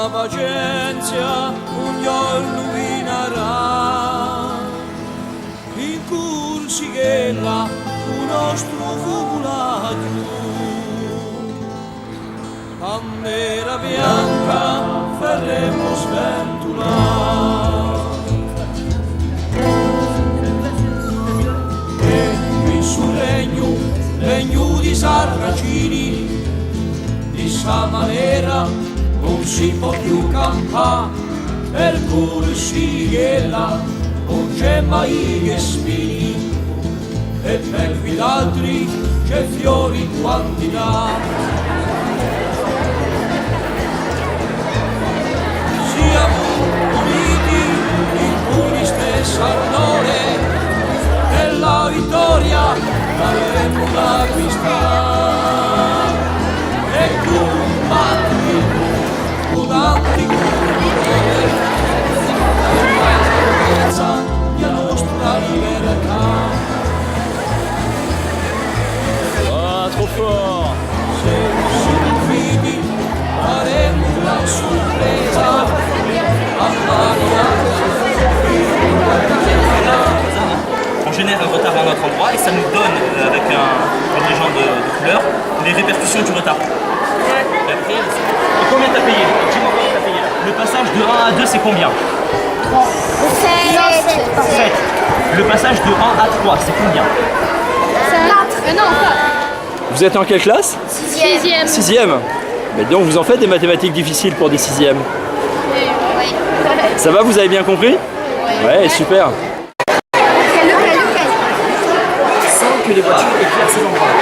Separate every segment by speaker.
Speaker 1: pazienza un giorno illuminerà in cursi che là un nostro fumulato bandera bianca faremo sventolare e qui sul regno di Sarracini di sta maniera non si può più campare per cursi che là non c'è mai che spini e per gli altri c'è fiori in quantità. Siamo uniti in cui stessa ardore e la vittoria l'avremo da acquistare e combatti durante il la nostra libertà.
Speaker 2: Ah, trop fort!
Speaker 1: Se siamo uniti faremo una sorpresa
Speaker 3: On génère un retard à un autre endroit et ça nous donne, avec une légende de couleur, les répercussions du retard. Et après, et combien t'as payé? Dis-moi combien t'as payé là. Le passage de 1 à 2 c'est combien? 7. Le passage de 1 à 3 c'est combien?
Speaker 4: 4. Non, 4.
Speaker 2: Vous êtes en quelle classe?
Speaker 4: 6e.
Speaker 2: 6e. Mais donc vous en faites des mathématiques difficiles pour des 6e.
Speaker 4: Oui.
Speaker 2: Ça va, vous avez bien compris? Ouais, super.
Speaker 3: Sans que les voitures éclairent ces endroits.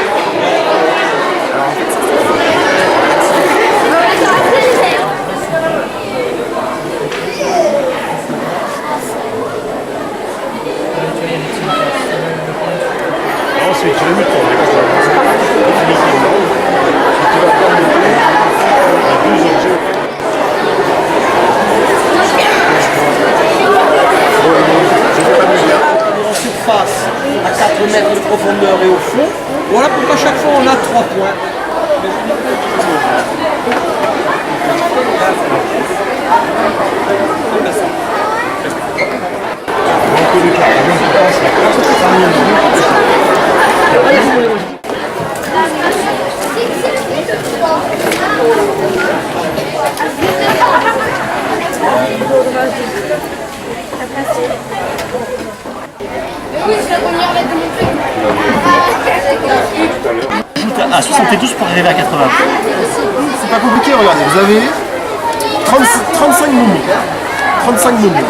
Speaker 5: Ensuite, tu le mets pour définitivement. Tu vas prendre les deux objets.
Speaker 6: En surface, à 4 mètres de profondeur et au fond. Voilà pourquoi chaque fois on a 3 points.
Speaker 3: À 72 pour arriver à 80.
Speaker 5: C'est pas compliqué, regardez, vous avez 35 momies. 35 momies.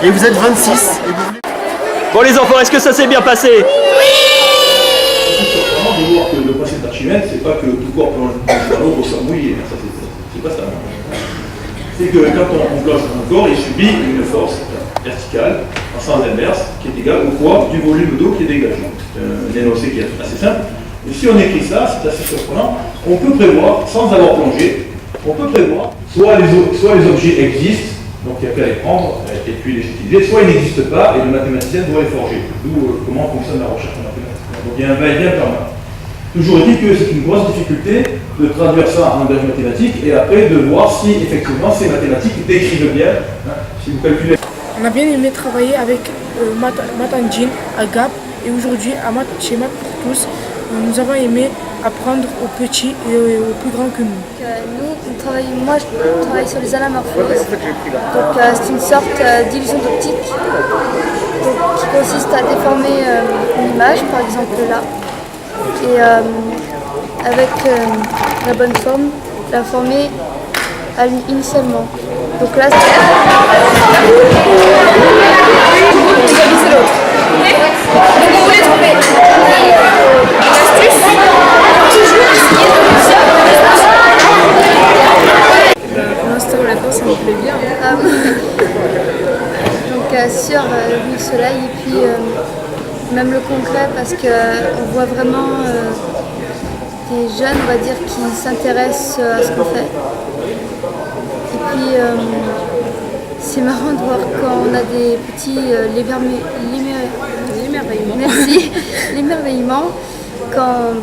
Speaker 5: Et vous êtes 26. Et vous voulez...
Speaker 2: Bon les enfants, est-ce que ça s'est bien passé?
Speaker 7: De voir que le principe d'Archimède, c'est pas que tout corps plonge dans l'eau pour se mouiller, ça c'est pas ça. C'est que quand on plonge dans un corps, il subit une force verticale en sens inverse qui est égale au poids du volume d'eau qui est dégagé. Un énoncé qui est assez simple. Et si on écrit ça, c'est assez surprenant, on peut prévoir, sans avoir plongé, on peut prévoir soit les objets existent, donc il n'y a qu'à les prendre et puis les utiliser, soit ils n'existent pas et le mathématicien doit les forger. D'où comment fonctionne la recherche mathématique. Donc il y a un va-et-vient permanent. Toujours dit que c'est une grosse difficulté de traduire ça en langage mathématique et après de voir si effectivement ces mathématiques décrivent bien, si vous calculez.
Speaker 8: On a bien aimé travailler avec Math Engine à Gap et aujourd'hui chez Math pour tous, nous avons aimé apprendre aux petits et aux plus grands que nous.
Speaker 4: Moi je travaille sur les anamorphoses. Donc c'est une sorte d'illusion d'optique qui consiste à déformer une image, par exemple là, et avec la bonne forme, la former initialement. Donc là,
Speaker 8: pour l'instant, la danse, ça me plaît bien.
Speaker 4: Donc sur le soleil et puis même le concret parce qu'on voit vraiment des jeunes, on va dire, qui s'intéressent à ce qu'on fait. Et puis c'est marrant de voir quand on a des petits l'émerveillement. Merci, l'émerveillement quand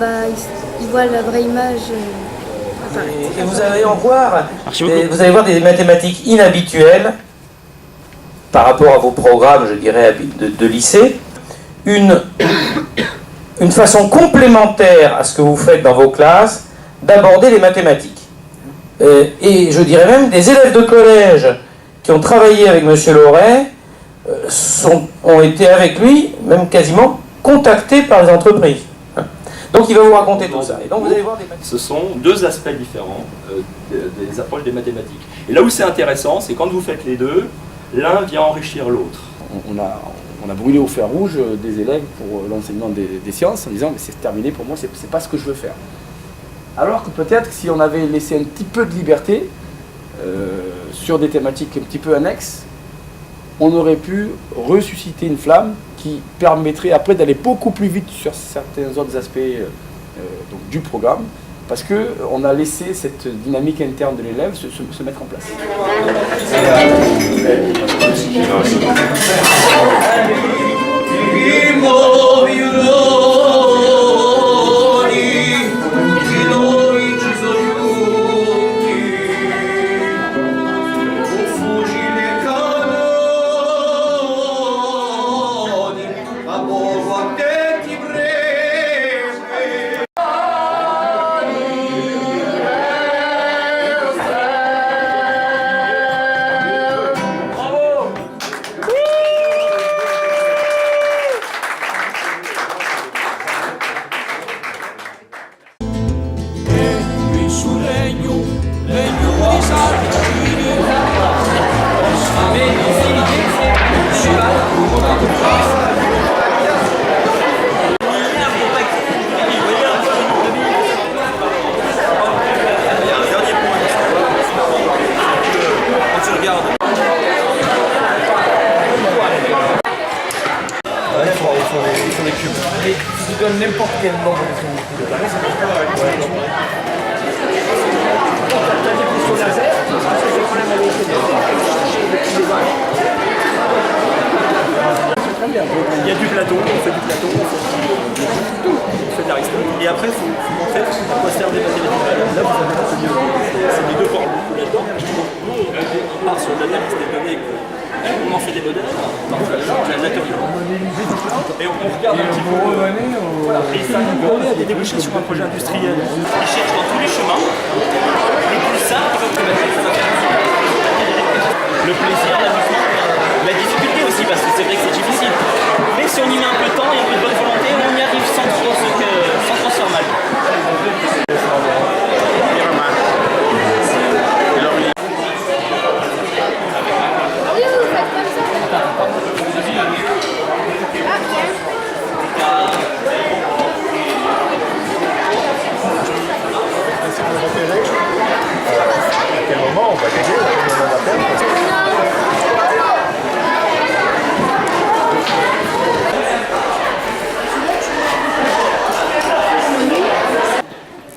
Speaker 4: ils voient la vraie image
Speaker 6: Et vous allez en voir, vous allez voir des mathématiques inhabituelles par rapport à vos programmes, je dirais, de lycée. Une façon complémentaire à ce que vous faites dans vos classes d'aborder les mathématiques. Et je dirais même des élèves de collège qui ont travaillé avec M. Loret ont été avec lui, même quasiment, contactés par les entreprises. Donc il va vous raconter tout ça. Et donc vous allez voir
Speaker 2: Ce sont deux aspects différents des approches des mathématiques. Et là où c'est intéressant, c'est quand vous faites les deux, l'un vient enrichir l'autre. On a brûlé au fer rouge des élèves pour l'enseignement des sciences en disant mais c'est terminé pour moi, c'est pas ce que je veux faire. Alors que peut-être si on avait laissé un petit peu de liberté sur des thématiques un petit peu annexes, on aurait pu ressusciter une flamme qui permettrait après d'aller beaucoup plus vite sur certains autres aspects donc, du programme, parce qu'on a laissé cette dynamique interne de l'élève se mettre en place.
Speaker 6: N'importe quel nombre de carrés, ça peut
Speaker 2: Il y a du plateau, on fait du plateau, on fait de l'Aristote. Et après, il faut montrer à quoi servent des mathématiques. Là, vous avez l'atelier. C'est les deux formes là-dedans. Nous, on part sur l'analyse des données. On en fait des modèles, l'atelier. Et on regarde un petit peu. Voilà. Et ça nous permet à déboucher sur un projet industriel. Ils cherchent dans tous les chemins le plus simple qui va optimaliser. Le plaisir, la difficulté aussi, parce que c'est vrai que c'est difficile. Mais si on y met un peu de temps et un peu de bonne volonté, on y arrive sans trop se faire mal.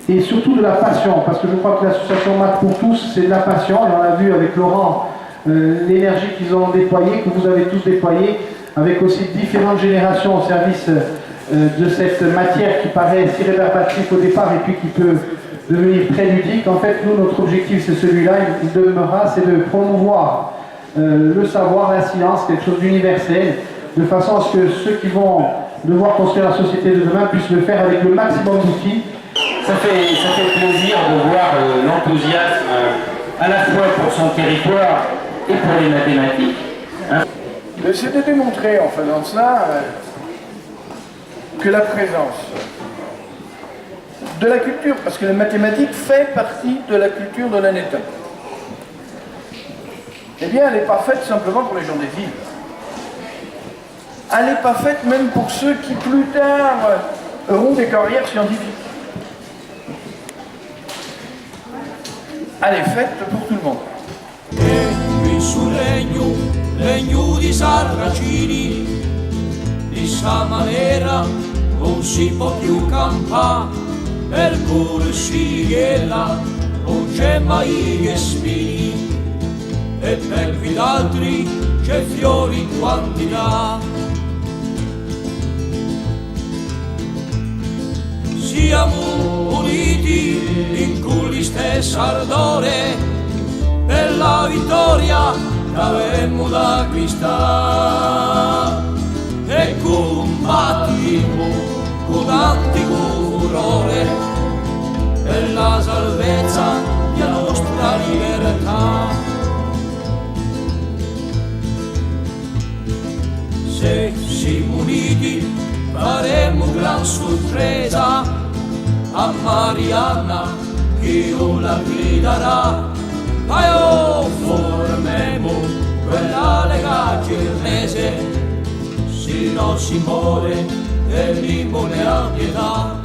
Speaker 9: Et surtout de la passion, parce que je crois que l'association Maths pour tous, c'est de la passion, et on l'a vu avec Laurent, l'énergie qu'ils ont déployée, que vous avez tous déployée, avec aussi différentes générations au service de cette matière qui paraît si rébarbative au départ et puis qui peut devenir très ludique. En fait, nous, notre objectif, c'est celui-là, il demeurera, c'est de promouvoir le savoir, la science, quelque chose d'universel, de façon à ce que ceux qui vont devoir construire la société de demain puissent le faire avec le maximum d'outils.
Speaker 10: Ça fait plaisir de voir l'enthousiasme à la fois pour son territoire et pour les mathématiques.
Speaker 9: C'est de démontrer en faisant cela que la présence de la culture, parce que la mathématique fait partie de la culture de l'un État, eh bien elle n'est pas faite simplement pour les gens des villes. Elle n'est pas faite même pour ceux qui plus tard auront des carrières scientifiques. Elle est faite pour tout le monde.
Speaker 1: E qui sul legno di sarracini, di sta maniera non si può più campare, per cui si ghella non c'è mai che spini, e per gli altri c'è fiori in quantità. Siamo uniti in cui stesso ardore per la vittoria che avemmo da acquistare. E combattimmo con antico furore per la salvezza della nostra libertà. Se siamo uniti faremo gran sorpresa a Marianna che io la guiderà. Ma io formemo quella lega cirnese, si non si muore e l'impone a pietà.